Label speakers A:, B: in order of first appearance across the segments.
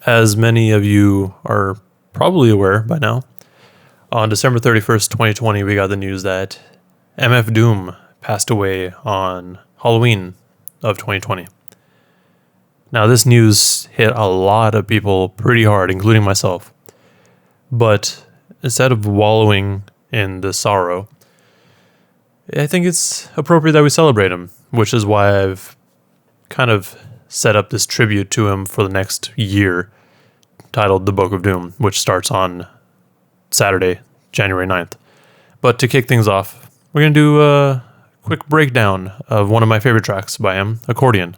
A: As many of you are probably aware by now, on December 31st, 2020, we got the news that MF Doom passed away on Halloween of 2020. Now, this news hit a lot of people pretty hard, including myself. But instead of wallowing in the sorrow, I think it's appropriate that we celebrate him, which is why I've kind of set up this tribute to him for the next year, titled The Book of Doom, which starts on Saturday, January 9th. But to kick things off, we're going to do a quick breakdown of one of my favorite tracks by him, Accordion.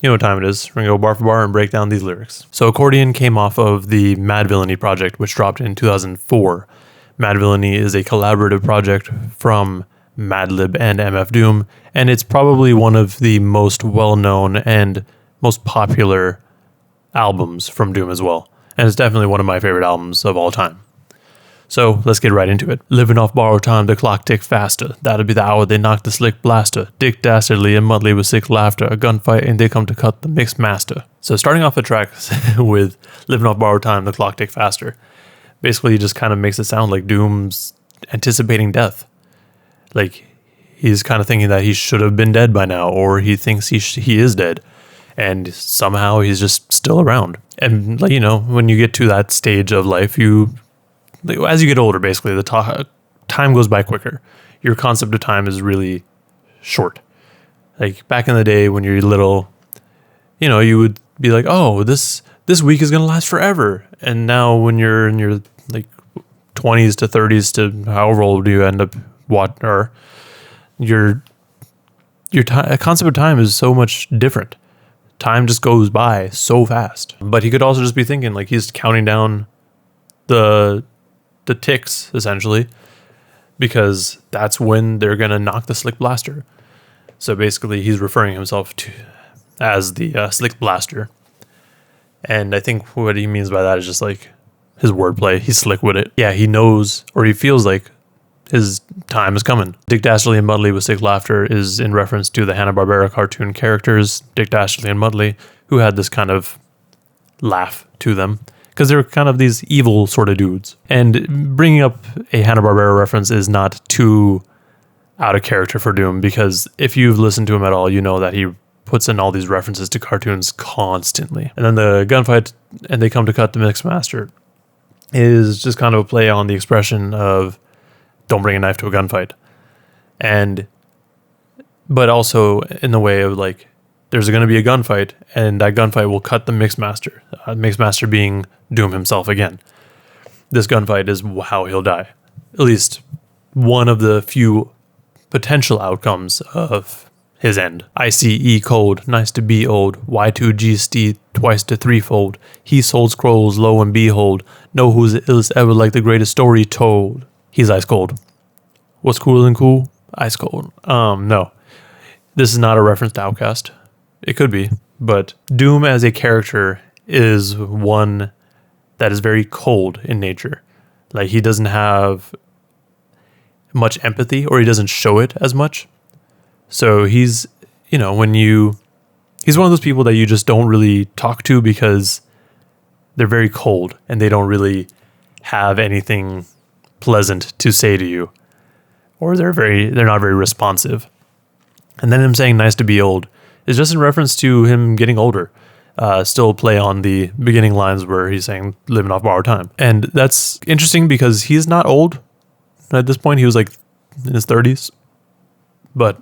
A: You know what time it is. We're going to go bar for bar and break down these lyrics. So Accordion came off of the Madvillainy project, which dropped in 2004. Madvillainy is a collaborative project from Madlib and MF Doom, and it's probably one of the most well-known and most popular albums from Doom as well. And it's definitely one of my favorite albums of all time. So let's get right into it. Living off borrowed time, the clock tick faster. That'll be the hour they knock the slick blaster. Dick dastardly and Mudley with sick laughter. A gunfight and they come to cut the mixed master. So starting off the track with Living off borrowed time, the clock tick faster. Basically, he just kind of makes it sound like Doom's anticipating death. Like, he's kind of thinking that he should have been dead by now, or he thinks he is dead. And somehow he's just still around. And, like, you know, when you get to that stage of life, as you get older, basically, the time goes by quicker. Your concept of time is really short. Like, back in the day when you're little, you know, you would be like, oh, this week is going to last forever. And now when you're in your, like, 20s to 30s to however old you end up, your concept of time is so much different. Time just goes by so fast. But he could also just be thinking, like, he's counting down the ticks, essentially, because that's when they're going to knock the slick blaster. So basically, he's referring himself to as the slick blaster. And I think what he means by that is just, like, his wordplay. He's slick with it. Yeah, he knows, or he feels like his time is coming. Dick Dastardly and Mudley with sick laughter is in reference to the Hanna-Barbera cartoon characters, Dick Dastardly and Mudley, who had this kind of laugh to them, because they're kind of these evil sort of dudes. And bringing up a Hanna-Barbera reference is not too out of character for Doom, because if you've listened to him at all, you know that he puts in all these references to cartoons constantly. And then the gunfight, and they come to cut the mix master, is just kind of a play on the expression of don't bring a knife to a gunfight. But also in the way of, like, there's going to be a gunfight, and that gunfight will cut the mixmaster. Mixmaster being Doom himself again. This gunfight is how he'll die. At least one of the few potential outcomes of his end. ICE cold, nice to be old. Y2G twice to threefold. He sold scrolls, lo and behold. Know who's the illest ever, like the greatest story told. He's ice cold. What's cooler than cool? Ice cold. No. This is not a reference to Outcast. It could be, but Doom as a character is one that is very cold in nature. Like, he doesn't have much empathy, or he doesn't show it as much. So he's, you know, he's one of those people that you just don't really talk to because they're very cold and they don't really have anything pleasant to say to you, or they're not very responsive. And then him saying nice to be old is just in reference to him getting older. Still play on the beginning lines where he's saying living off borrowed time. And that's interesting because he's not old. At this point, he was like in his 30s. But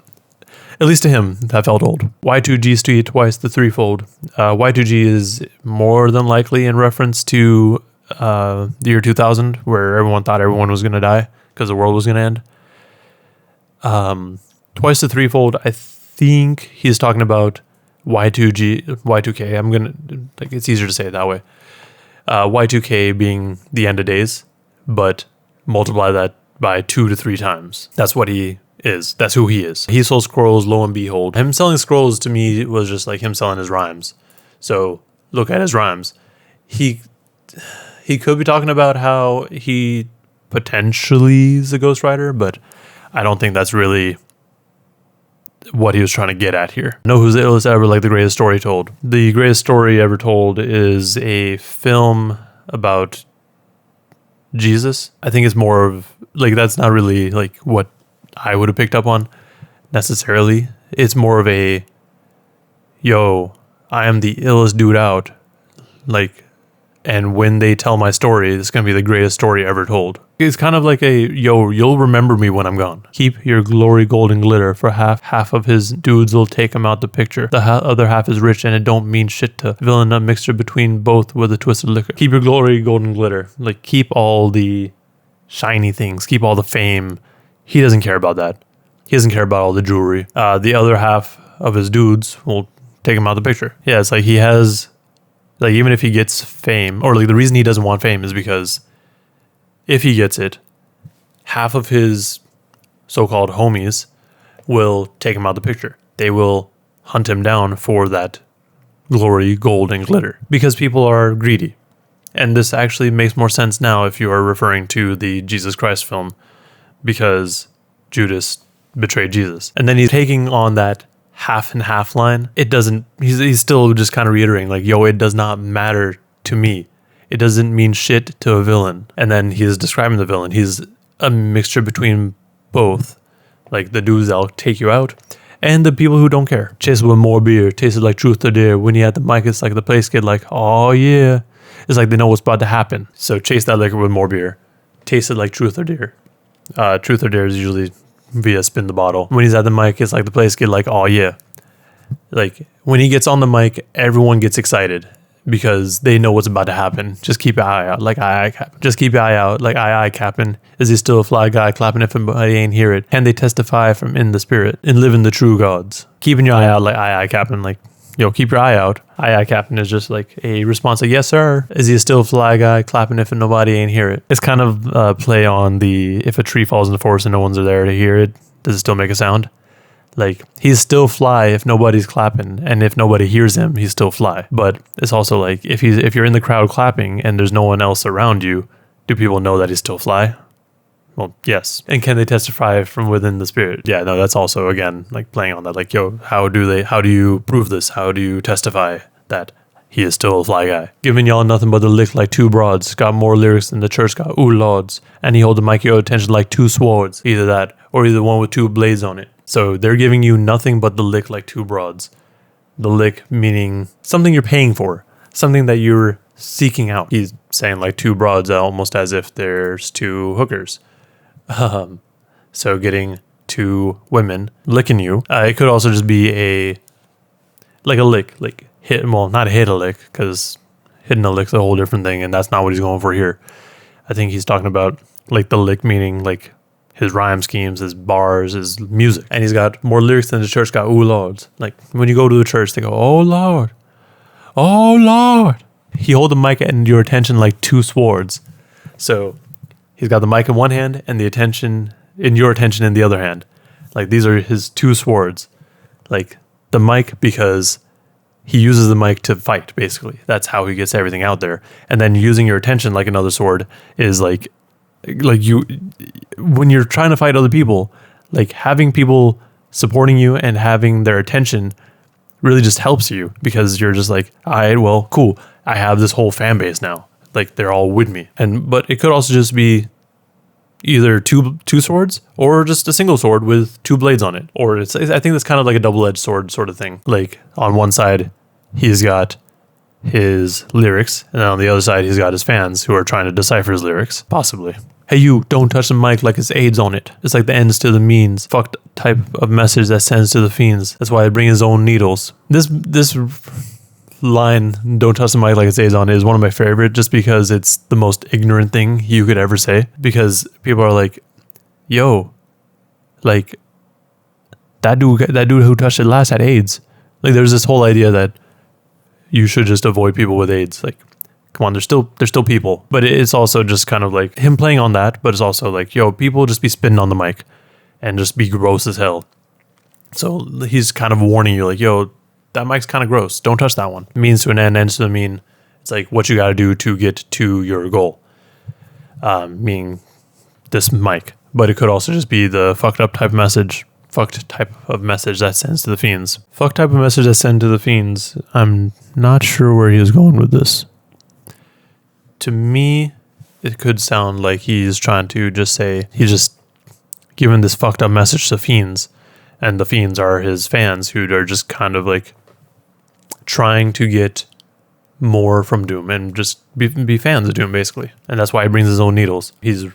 A: at least to him, that felt old. Y2G twice the threefold. Y2G is more than likely in reference to the year 2000, where everyone thought everyone was going to die because the world was going to end. Twice the threefold, I think he's talking about Y2K. It's easier to say it that way. Y2K being the end of days, but multiply that by 2 to 3 times. That's what he is. That's who he is. He sold scrolls, lo and behold. Him selling scrolls to me was just like him selling his rhymes. So look at his rhymes. He could be talking about how he potentially is a ghostwriter, but I don't think that's really what he was trying to get at here. Know who's the illest ever, like the greatest story told. The greatest story ever told is a film about Jesus. I think it's more of like, that's not really like what I would have picked up on necessarily. It's more of a, yo, I am the illest dude out. Like, and when they tell my story, it's going to be the greatest story ever told. It's kind of like a, yo, you'll remember me when I'm gone. Keep your glory gold and glitter, for half of his dudes will take him out the picture. The other half is rich and it don't mean shit to villain a mixture between both with a twisted liquor. Keep your glory gold and glitter. Like, keep all the shiny things. Keep all the fame. He doesn't care about that. He doesn't care about all the jewelry. The other half of his dudes will take him out the picture. Yeah, it's like he has... Like, even if he gets fame, or like the reason he doesn't want fame is because if he gets it, half of his so-called homies will take him out of the picture. They will hunt him down for that glory, gold, and glitter because people are greedy. And this actually makes more sense now if you are referring to the Jesus Christ film, because Judas betrayed Jesus. And then he's taking on that half and half line. It doesn't, he's still just kind of reiterating like, yo, it does not matter to me. It doesn't mean shit to a villain. And then he's describing the villain. He's a mixture between both, like the dudes that'll take you out and the people who don't care. Chase with more beer, tasted like truth or dare. When you at the mic, it's like the place get like, oh yeah. It's like they know what's about to happen. So chase that liquor with more beer. Taste it like truth or dare. Truth or dare is usually via spin the bottle. When he's at the mic, it's like the place get like, oh yeah. Like when he gets on the mic, everyone gets excited because they know what's about to happen. Just keep your eye out, like aye Captain. Just keep your eye out, like aye Captain. Is he still a fly guy clapping if anybody ain't hear it? Can they testify from in the spirit and live in the true gods? Keeping your eye out, like aye Captain. Like, yo, keep your eye out. Aye Captain is just like a response like, yes sir. Is he still a fly guy clapping if nobody ain't hear it? It's kind of play on the, if a tree falls in the forest and no one's there to hear it, does it still make a sound? Like, he's still fly if nobody's clapping, and if nobody hears him, he's still fly. But it's also like, if you're in the crowd clapping and there's no one else around you, do people know that he's still fly? Well, yes. And can they testify from within the spirit? Yeah, no, that's also, again, like playing on that. Like, yo, how do you prove this? How do you testify that he is still a fly guy? Giving y'all nothing but the lick like two broads. Got more lyrics than the church got. Ooh, lords. And he hold the mic your attention like two swords. Either that, or either one with two blades on it. So they're giving you nothing but the lick like two broads. The lick meaning something you're paying for, something that you're seeking out. He's saying like two broads almost as if there's two hookers. So getting two women licking you. It could also just be a lick, like hit. Well, not hit a lick, because hitting a lick's a whole different thing, and that's not what he's going for here. I think he's talking about like the lick meaning like his rhyme schemes, his bars, his music. And he's got more lyrics than the church got. Ooh, lords. Like, when you go to the church, they go, oh, Lord. Oh, Lord. He hold the mic and your attention like two swords. So he's got the mic in one hand and the attention in your attention in the other hand. Like, these are his two swords. Like, the mic because he uses the mic to fight, basically. That's how he gets everything out there. And then using your attention like another sword is like you, when you're trying to fight other people, like having people supporting you and having their attention really just helps you, because you're just like, all right, well, cool. I have this whole fan base now. Like, they're all with me. But it could also just be either two swords or just a single sword with two blades on it. Or I think that's kind of like a double-edged sword sort of thing. Like, on one side, he's got his lyrics, and then on the other side, he's got his fans who are trying to decipher his lyrics, possibly. Hey, you, don't touch the mic like it's AIDS on it. It's like the ends to the means. Fucked type of message that sends to the fiends. That's why I bring his own needles. This line, don't touch the mic like it's AIDS on it, is one of my favorite, just because it's the most ignorant thing you could ever say. Because people are like, yo, like, that dude who touched it last had AIDS. Like, there's this whole idea that you should just avoid people with AIDS. Like, come on, they're still people. But it's also just kind of like him playing on that, but it's also like, yo, people just be spitting on the mic and just be gross as hell. So he's kind of warning you like, yo, that mic's kind of gross. Don't touch that one. Means to an end, ends to a mean. It's like what you got to do to get to your goal. Meaning this mic. But it could also just be the fucked up type message fucked type of message that sends to the fiends. Fucked type of message that sent to the fiends. I'm not sure where he was going with this. To me, it could sound like he's trying to just say he's just giving this fucked up message to fiends, and the fiends are his fans who are just kind of like trying to get more from Doom and just be fans of Doom, basically. And that's why he brings his own needles. He's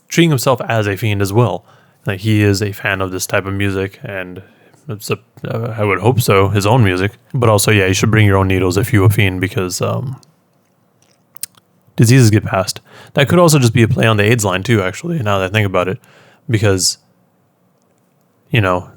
A: treating himself as a fiend as well. Like, he is a fan of this type of music, and I would hope so, his own music. But also, yeah, you should bring your own needles if you're a fiend, because diseases get passed. That could also just be a play on the AIDS line too, actually, now that I think about it. Because, you know,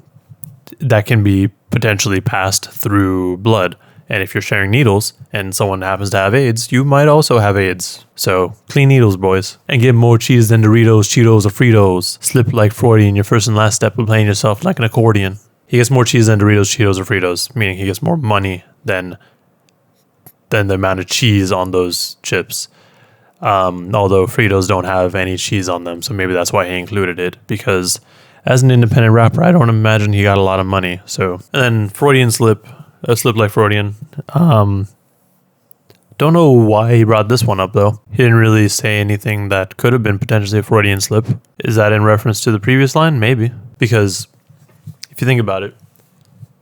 A: that can be potentially passed through blood. And if you're sharing needles and someone happens to have AIDS, you might also have AIDS. So clean needles, boys. And get more cheese than Doritos, Cheetos, or Fritos. Slip like Freudian, your first and last step of playing yourself like an accordion. He gets more cheese than Doritos, Cheetos, or Fritos, meaning he gets more money than the amount of cheese on those chips. Although Fritos don't have any cheese on them, so maybe that's why he included it. Because as an independent rapper, I don't imagine he got a lot of money. So, and then Freudian slip. A slip like Freudian. Don't know why he brought this one up, though. He didn't really say anything that could have been potentially a Freudian slip. Is that in reference to the previous line? Maybe. Because if you think about it,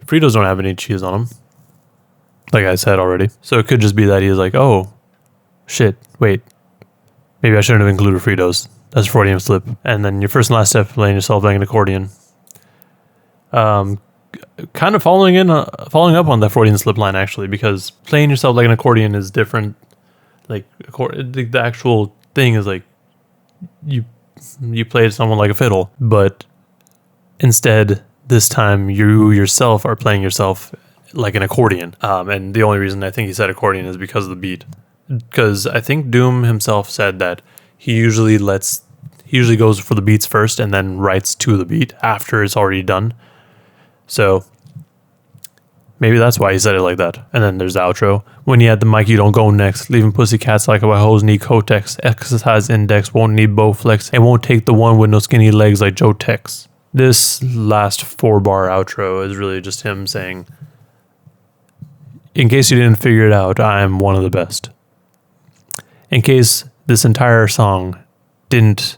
A: Fritos don't have any cheese on them, like I said already. So it could just be that he's like, oh, shit, wait. Maybe I shouldn't have included Fritos. That's a Freudian slip. And then your first and last step, playing yourself like an accordion. Kind of following up on that Freudian slip line, actually, because playing yourself like an accordion is different. Like, the actual thing is like you play someone like a fiddle, but instead this time you yourself are playing yourself like an accordion. And the only reason I think he said accordion is because of the beat. Because I think Doom himself said that he usually goes for the beats first and then writes to the beat after it's already done. So maybe that's why he said it like that. And then there's the outro. When you at the mic, you don't go next. Leaving pussycats like our hoes need Kotex. Exercise index won't need Bowflex. And won't take the one with no skinny legs like Joe Tex. This last 4-bar outro is really just him saying, in case you didn't figure it out, I'm one of the best. In case this entire song didn't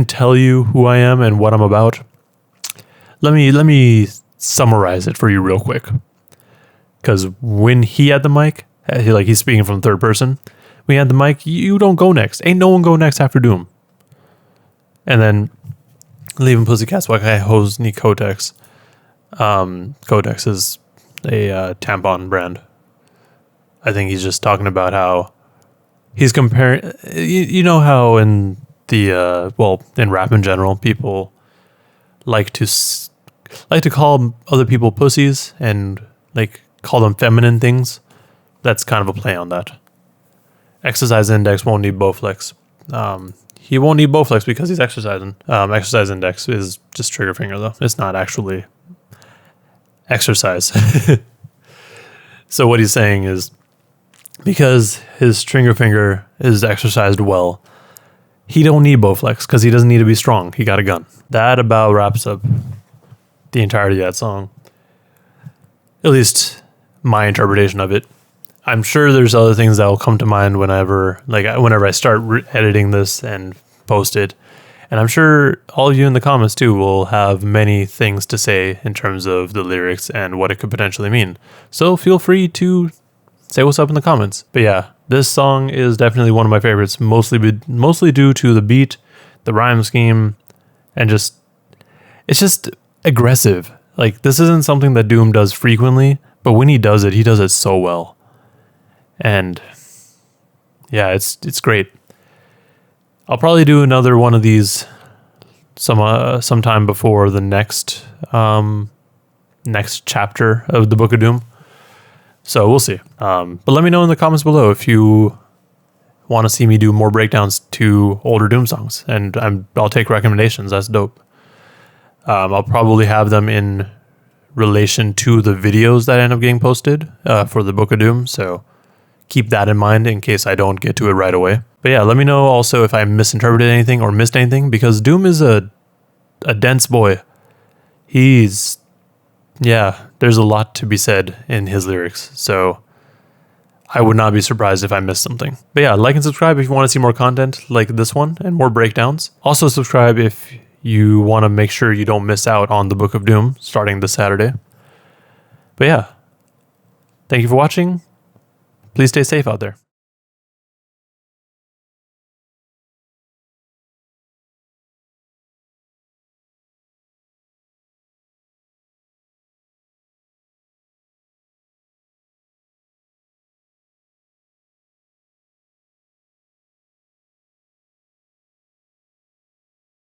A: tell you who I am and what I'm about, let me summarize it for you real quick. Because when he had the mic, he's speaking from third person. When he had the mic, you don't go next. Ain't no one go next after Doom. And then leaving pussycats like I hoes need Kotex. Kotex is a tampon brand. I think he's just talking about how he's comparing. You know how in the in rap in general, people like to call other people pussies and like call them feminine things. That's kind of a play on that. Exercise index won't need Bowflex. He won't need Bowflex because he's exercising. Exercise index is just trigger finger though. It's not actually exercise. So what he's saying is because his trigger finger is exercised well, he don't need Bowflex because he doesn't need to be strong. He got a gun. That about wraps up the entirety of that song. At least my interpretation of it. I'm sure there's other things that will come to mind whenever I start editing this and post it. And I'm sure all of you in the comments too will have many things to say in terms of the lyrics and what it could potentially mean. So feel free to say what's up in the comments. But yeah, this song is definitely one of my favorites, mostly due to the beat, the rhyme scheme, and it's just aggressive. Like, this isn't something that Doom does frequently, but when he does it so well. And yeah, it's great. I'll probably do another one of these sometime before the next chapter of the Book of Doom. So we'll see. But let me know in the comments below if you want to see me do more breakdowns to older Doom songs, and I'll take recommendations. That's dope. I'll probably have them in relation to the videos that end up getting posted for the Book of Doom. So keep that in mind in case I don't get to it right away. But yeah, let me know also if I misinterpreted anything or missed anything, because Doom is a dense boy. there's a lot to be said in his lyrics. So I would not be surprised if I missed something. But yeah, like and subscribe if you want to see more content like this one and more breakdowns. Also subscribe if you want to make sure you don't miss out on the Book of Doom starting this Saturday. But yeah, thank you for watching. Please stay safe out there.